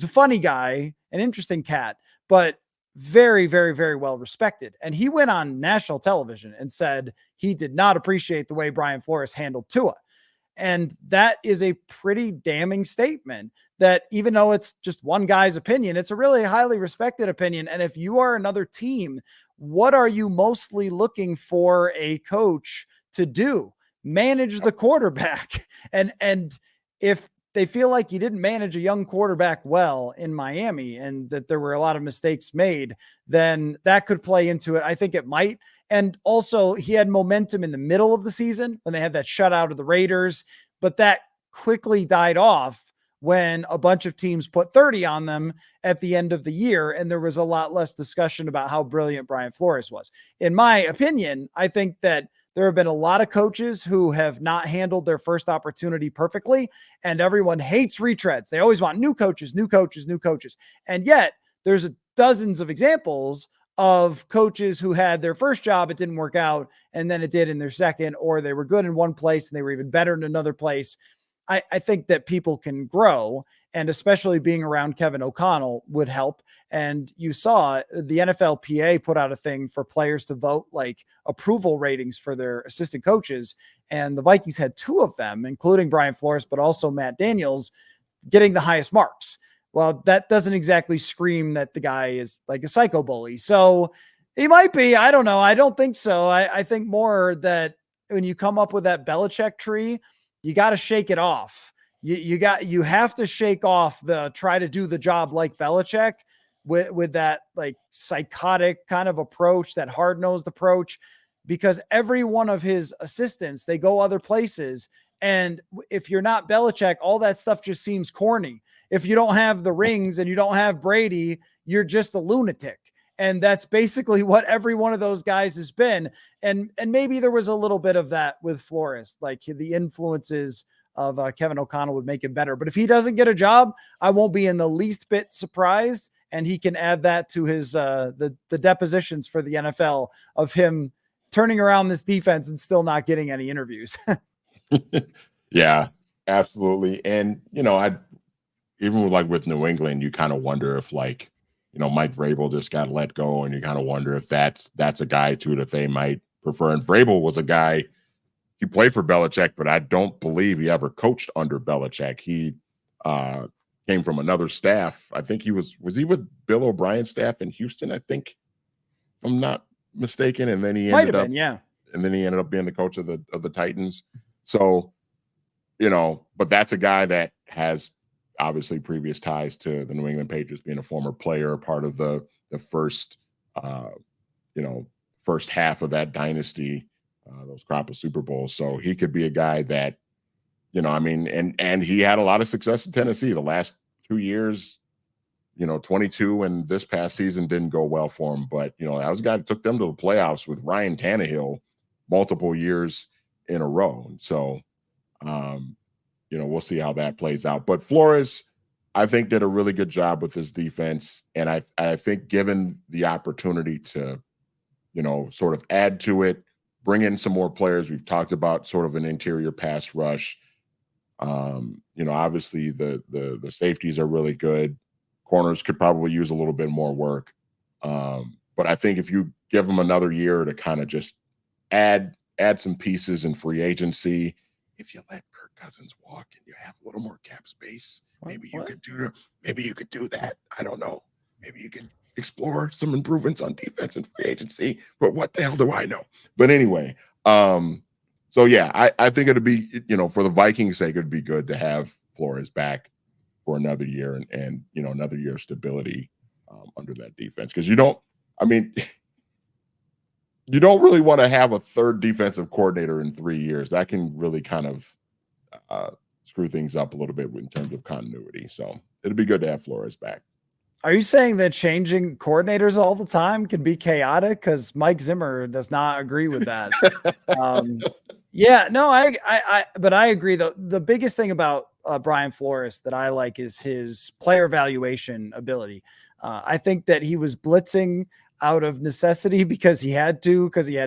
funny guy, an interesting cat, but very, very, very well respected. And he went on national television and said he did not appreciate the way Brian Flores handled Tua. And that is a pretty damning statement, that even though it's just one guy's opinion, it's a really highly respected opinion. And if you are another team, what are you mostly looking for a coach to do? Manage the quarterback. And if they feel like you didn't manage a young quarterback well in Miami, and that there were a lot of mistakes made, then that could play into it. I think it might. And also, he had momentum in the middle of the season when they had that shutout of the Raiders, but that quickly died off when a bunch of teams put 30 on them at the end of the year. And there was a lot less discussion about how brilliant Brian Flores was. In my opinion, I think that there have been a lot of coaches who have not handled their first opportunity perfectly, and everyone hates retreads. They always want new coaches, new coaches, new coaches. And yet there's dozens of examples of coaches who had their first job, it didn't work out, and then it did in their second, or they were good in one place and they were even better in another place. I think that people can grow, and especially being around Kevin O'Connell would help. And you saw the NFLPA put out a thing for players to vote, like approval ratings for their assistant coaches. And the Vikings had two of them, including Brian Flores, but also Matt Daniels, getting the highest marks. Well, that doesn't exactly scream that the guy is like a psycho bully. So he might be. I don't know. I don't think so. I think more that when you come up with that Belichick tree, you got to shake it off. You have to shake off the try to do the job like Belichick with that like psychotic kind of approach, that hard-nosed approach, because every one of his assistants, they go other places. And if you're not Belichick, all that stuff just seems corny. If you don't have the rings and you don't have Brady, you're just a lunatic. And that's basically what every one of those guys has been. And maybe there was a little bit of that with Flores, like the influences of Kevin O'Connell would make it better. But if he doesn't get a job, I won't be in the least bit surprised. And he can add that to his the depositions for the NFL of him turning around this defense and still not getting any interviews. Yeah, absolutely. And, even with New England, you kind of wonder if Mike Vrabel just got let go, and you kind of wonder if that's a guy too that they might prefer. And Vrabel was a guy, he played for Belichick, but I don't believe he ever coached under Belichick. He came from another staff. I think was he with Bill O'Brien's staff in Houston, I think, if I'm not mistaken. And then he ended up being the coach of the Titans. So, but that's a guy that has obviously previous ties to the New England Patriots, being a former player, part of the first first half of that dynasty, those crop of Super Bowls. So he could be a guy that, and he had a lot of success in Tennessee the last 2 years. 22 and this past season didn't go well for him, but that was a guy that took them to the playoffs with Ryan Tannehill multiple years in a row. And so, we'll see how that plays out. But Flores, I think, did a really good job with his defense. And I think given the opportunity to, sort of add to it, bring in some more players. We've talked about sort of an interior pass rush. Obviously the safeties are really good. Corners could probably use a little bit more work. But I think if you give them another year to kind of just add some pieces in free agency, if you let Kirk Cousins walk and you have a little more cap space, maybe you could do that. I don't know. maybe you could explore some improvements on defense and free agency. But what the hell do I know? But anyway, so yeah, I think it'd be, for the Vikings' sake, it'd be good to have Flores back for another year and another year of stability under that defense. Because I mean, you don't really want to have a third defensive coordinator in 3 years. That can really kind of screw things up a little bit in terms of continuity. So it'd be good to have Flores back. Are you saying that changing coordinators all the time can be chaotic? Because Mike Zimmer does not agree with that. Yeah, no, but I agree though. The biggest thing about Brian Flores that I like is his player evaluation ability. I think that he was blitzing out of necessity because he had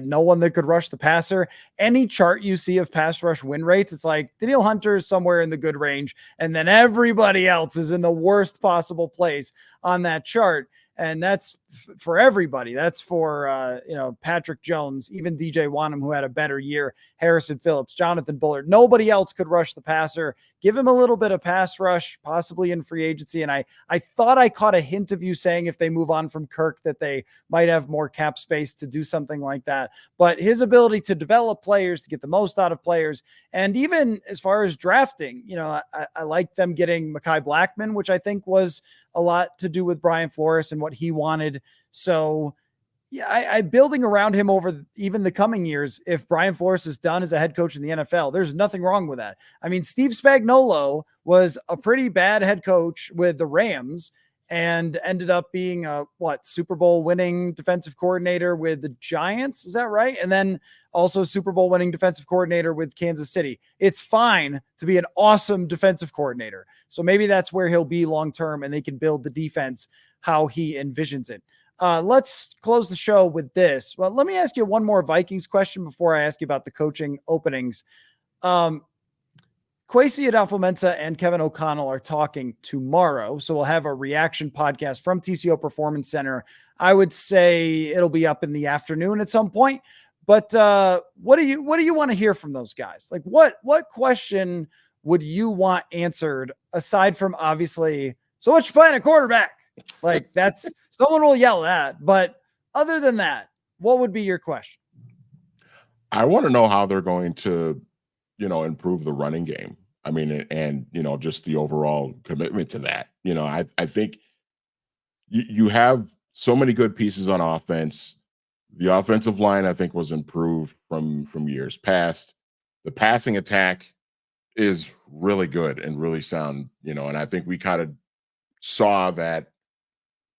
no one that could rush the passer. Any chart you see of pass rush win rates, it's like Danielle Hunter is somewhere in the good range, and then everybody else is in the worst possible place on that chart. And that's for everybody. That's for, Patrick Jones, even DJ Wanham, who had a better year, Harrison Phillips, Jonathan Bullard. Nobody else could rush the passer. Give him a little bit of pass rush, possibly in free agency. And I thought I caught a hint of you saying if they move on from Kirk that they might have more cap space to do something like that. But his ability to develop players, to get the most out of players, and even as far as drafting, I like them getting Mekhi Blackman, which I think was a lot to do with Brian Flores and what he wanted. So yeah, I building around him over even the coming years. If Brian Flores is done as a head coach in the NFL, there's nothing wrong with that. I mean, Steve Spagnuolo was a pretty bad head coach with the Rams and ended up being a Super Bowl winning defensive coordinator with the Giants. Is that right? And then also Super Bowl winning defensive coordinator with Kansas City. It's fine to be an awesome defensive coordinator. So maybe that's where he'll be long-term and they can build the defense how he envisions it. Let's close the show with this. Well, let me ask you one more Vikings question before I ask you about the coaching openings. Kwesi Adofo-Mensah and Kevin O'Connell are talking tomorrow. So we'll have a reaction podcast from TCO Performance Center. I would say it'll be up in the afternoon at some point. But what do you want to hear from those guys? Like what question would you want answered aside from obviously, so what's your plan at quarterback? Like that's someone will yell that, but other than that, what would be your question? I want to know how they're going to, improve the running game. I mean, and just the overall commitment to that. I think you have so many good pieces on offense. The offensive line, I think, was improved from years past. The passing attack is really good and really sound, and I think we kind of saw that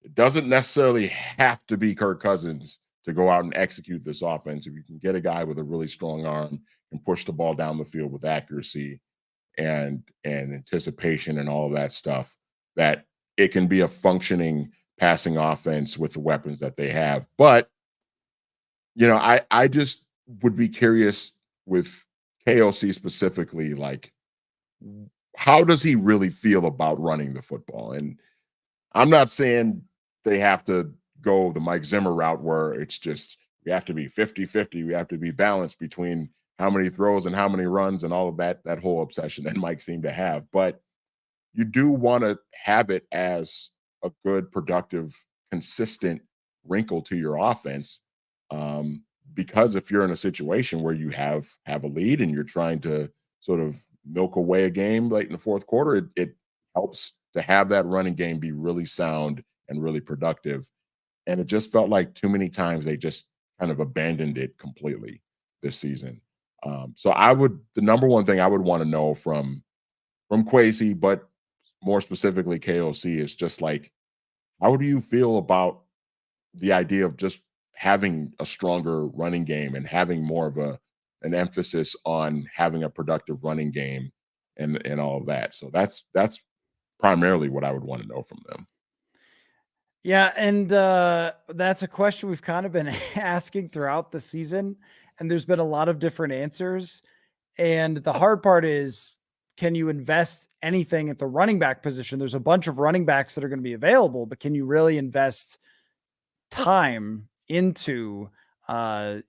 it doesn't necessarily have to be Kirk Cousins to go out and execute this offense. If you can get a guy with a really strong arm and push the ball down the field with accuracy and anticipation and all of that stuff, that it can be a functioning passing offense with the weapons that they have. But, I just would be curious with KOC specifically, like, how does he really feel about running the football? And I'm not saying they have to go the Mike Zimmer route where it's just we have to be 50-50. We have to be balanced between how many throws and how many runs and all of that whole obsession that Mike seemed to have. But you do want to have it as a good, productive, consistent wrinkle to your offense. Because if you're in a situation where you have a lead and you're trying to sort of milk away a game late in the fourth quarter, it helps to have that running game be really sound and really productive. And it just felt like too many times they just kind of abandoned it completely this season. So the number one thing I would want to know from Kwesi, but more specifically KOC, is just like, how do you feel about the idea of just having a stronger running game and having more of an emphasis on having a productive running game and all of that? So that's primarily what I would want to know from them. Yeah, and that's a question we've kind of been asking throughout the season, and there's been a lot of different answers. And the hard part is, can you invest anything at the running back position? There's a bunch of running backs that are going to be available, but can you really invest time into or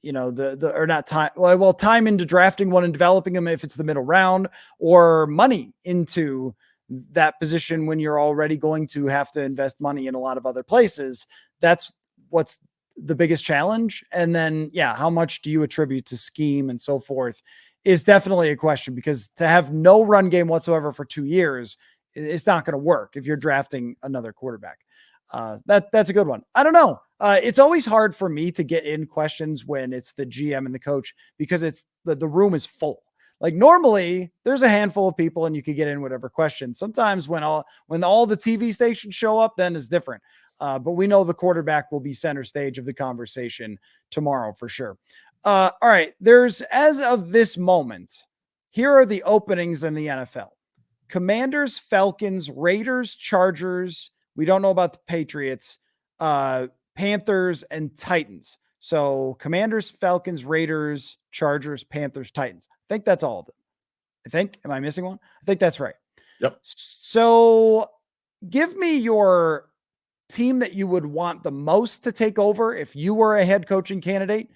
not time, time into drafting one and developing them if it's the middle round, or money into that position when you're already going to have to invest money in a lot of other places. That's what's the biggest challenge. And then, yeah, how much do you attribute to scheme and so forth is definitely a question, because to have no run game whatsoever for 2 years, it's not going to work if you're drafting another quarterback. That's a good one. I don't know. It's always hard for me to get in questions when it's the GM and the coach, because it's the room is full. Like normally there's a handful of people and you could get in whatever question. Sometimes when all the TV stations show up, then it's different. But we know the quarterback will be center stage of the conversation tomorrow for sure. All right. There's, as of this moment, here are the openings in the NFL: Commanders, Falcons, Raiders, Chargers. We don't know about the Patriots, Panthers, and Titans. So Commanders, Falcons, Raiders, Chargers, Panthers, Titans. I think that's all of them. I think. Am I missing one? I think that's right. Yep. So give me your team that you would want the most to take over if you were a head coaching candidate,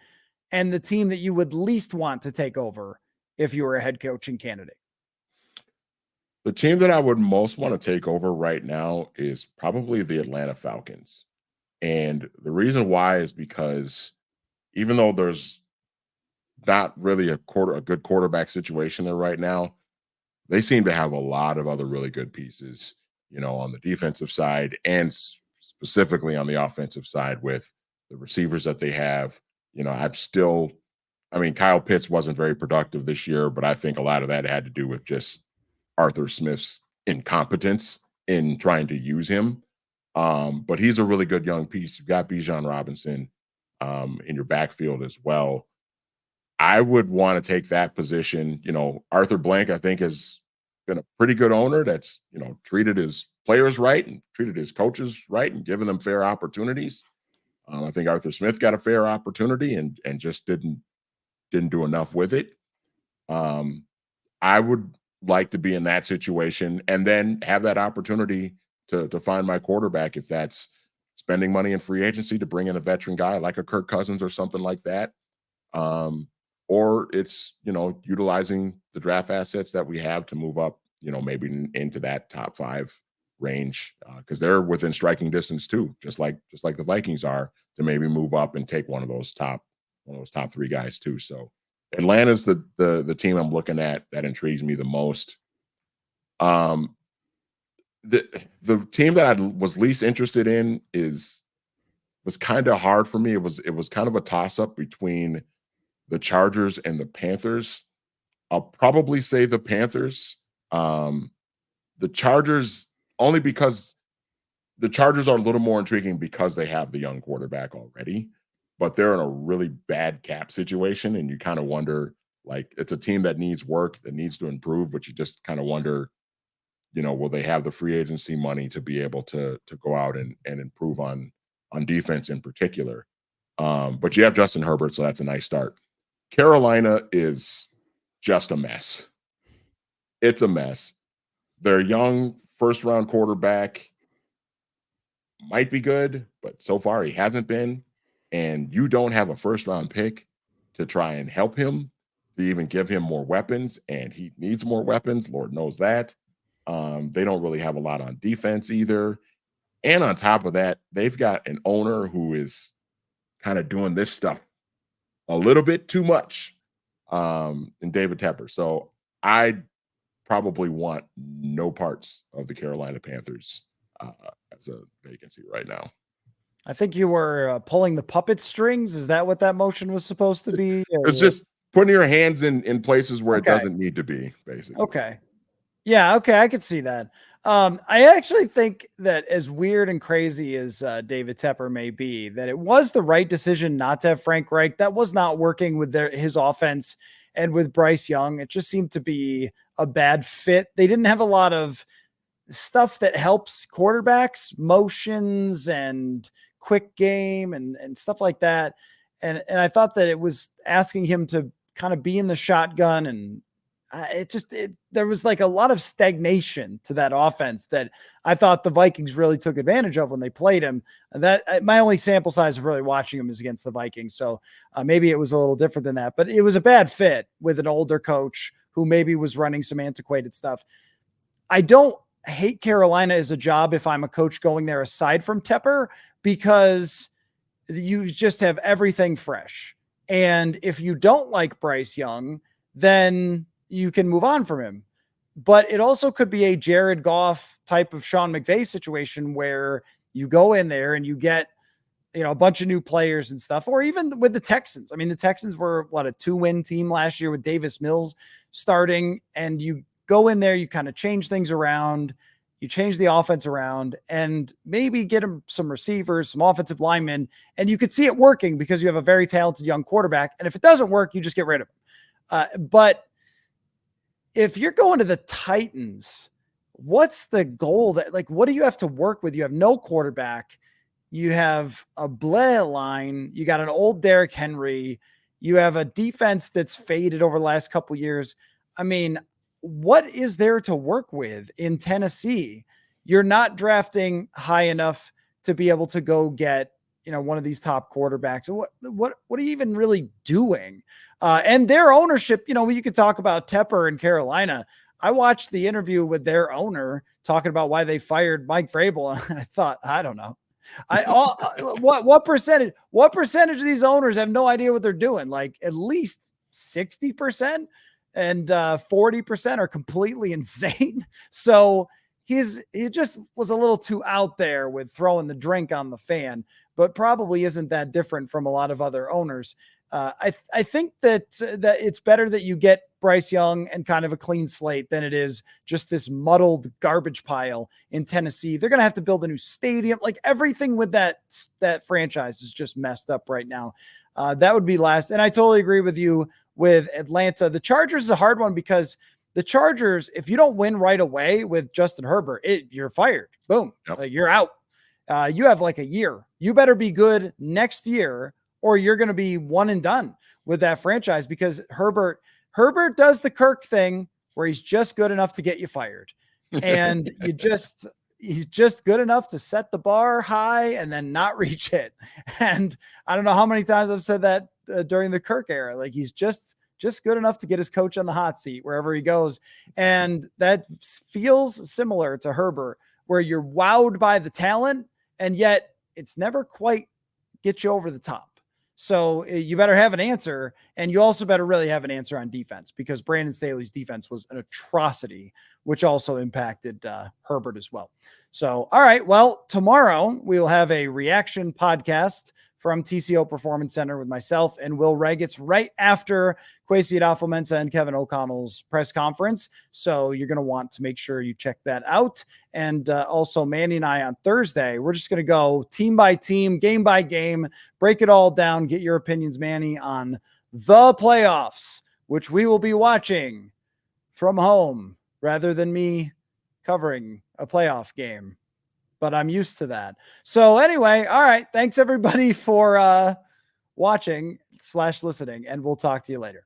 and the team that you would least want to take over if you were a head coaching candidate. The team that I would most want to take over right now is probably the Atlanta Falcons. And the reason why is because even though there's not really a good quarterback situation there right now, they seem to have a lot of other really good pieces, on the defensive side and specifically on the offensive side with the receivers that they have. Kyle Pitts wasn't very productive this year, but I think a lot of that had to do with just Arthur Smith's incompetence in trying to use him. But he's a really good young piece. You've got Bijan Robinson in your backfield as well. I would want to take that position. Arthur Blank, I think, has been a pretty good owner that's, treated his players right and treated his coaches right and given them fair opportunities. I think Arthur Smith got a fair opportunity and just didn't do enough with it. I would like to be in that situation and then have that opportunity to find my quarterback, if that's spending money in free agency to bring in a veteran guy like a Kirk Cousins or something like that. Or it's, utilizing the draft assets that we have to move up, maybe into that top 5 range, because they're within striking distance too, just like the Vikings are, to maybe move up and take one of those top 3 guys too. So Atlanta's the team I'm looking at that intrigues me the most. The team that I was least interested in was kind of hard for me. It was kind of a toss-up between the Chargers and the Panthers. I'll probably say the Panthers. The Chargers, only because the Chargers are a little more intriguing because they have the young quarterback already, but they're in a really bad cap situation, and you kind of wonder, like, it's a team that needs work, that needs to improve, but you just kind of wonder, will they have the free agency money to be able to go out and improve on defense in particular? But you have Justin Herbert, so that's a nice start. Carolina is just a mess. It's a mess. Their young first-round quarterback might be good, but so far he hasn't been. And you don't have a first-round pick to try and help him, to even give him more weapons, and he needs more weapons. Lord knows that. They don't really have a lot on defense either. And on top of that, they've got an owner who is kind of doing this stuff a little bit too much, in David Tepper. So I probably want no parts of the Carolina Panthers as a vacancy right now. I think you were pulling the puppet strings. Is that what that motion was supposed to be? It's just putting your hands in places where it doesn't need to be, basically. Okay. Yeah, okay, I could see that. I actually think that, as weird and crazy as David Tepper may be, that it was the right decision not to have Frank Reich. That was not working with his offense and with Bryce Young. It just seemed to be a bad fit. They didn't have a lot of stuff that helps quarterbacks, motions and quick game and stuff like that. And I thought that it was asking him to kind of be in the shotgun, and there was like a lot of stagnation to that offense that I thought the Vikings really took advantage of when they played him. And that my only sample size of really watching him is against the Vikings. So maybe it was a little different than that, but it was a bad fit with an older coach who maybe was running some antiquated stuff. I don't hate Carolina as a job if I'm a coach going there aside from Tepper, because you just have everything fresh. And if you don't like Bryce Young, then you can move on from him. But it also could be a Jared Goff type of Sean McVay situation where you go in there and you get, a bunch of new players and stuff, or even with the Texans. I mean, the Texans were a 2-win team last year with Davis Mills starting, and you go in there, you kind of change things around, you change the offense around, and maybe get them some receivers, some offensive linemen, and you could see it working because you have a very talented young quarterback. And if it doesn't work, you just get rid of him. But if you're going to the Titans, what's the goal? What do you have to work with? You have no quarterback. You have a Blair line. You got an old Derrick Henry. You have a defense that's faded over the last couple of years. I mean, what is there to work with in Tennessee? You're not drafting high enough to be able to go get, one of these top quarterbacks. What are you even really doing? And their ownership, you could talk about Tepper in Carolina. I watched the interview with their owner talking about why they fired Mike Vrabel. And I thought, I don't know. What percentage of these owners have no idea what they're doing? Like at least 60%, and 40% are completely insane. So he just was a little too out there with throwing the drink on the fan, but probably isn't that different from a lot of other owners. I think that it's better that you get Bryce Young and kind of a clean slate than it is just this muddled garbage pile in Tennessee. They're going to have to build a new stadium. Like everything with that franchise is just messed up right now. That would be last. And I totally agree with you with Atlanta. The Chargers is a hard one because the Chargers, if you don't win right away with Justin Herbert, you're fired. Boom. Yep. Like you're out. You have like a year. You better be good next year, or you're going to be one and done with that franchise, because Herbert does the Kirk thing where he's just good enough to get you fired. And he's just good enough to set the bar high and then not reach it. And I don't know how many times I've said that during the Kirk era. Like he's just good enough to get his coach on the hot seat wherever he goes. And that feels similar to Herbert, where you're wowed by the talent and yet it's never quite get you over the top. So you better have an answer, and you also better really have an answer on defense, because Brandon Staley's defense was an atrocity, which also impacted Herbert as well. So, all right, well, tomorrow we will have a reaction podcast from TCO Performance Center with myself and Will Reg. It's right after Kwesi Adofo-Mensah and Kevin O'Connell's press conference. So you're going to want to make sure you check that out. And also Manny and I on Thursday, we're just going to go team by team, game by game, break it all down, get your opinions, Manny, on the playoffs, which we will be watching from home rather than me covering a playoff game. But I'm used to that. So anyway, all right. Thanks everybody for watching / listening, and we'll talk to you later.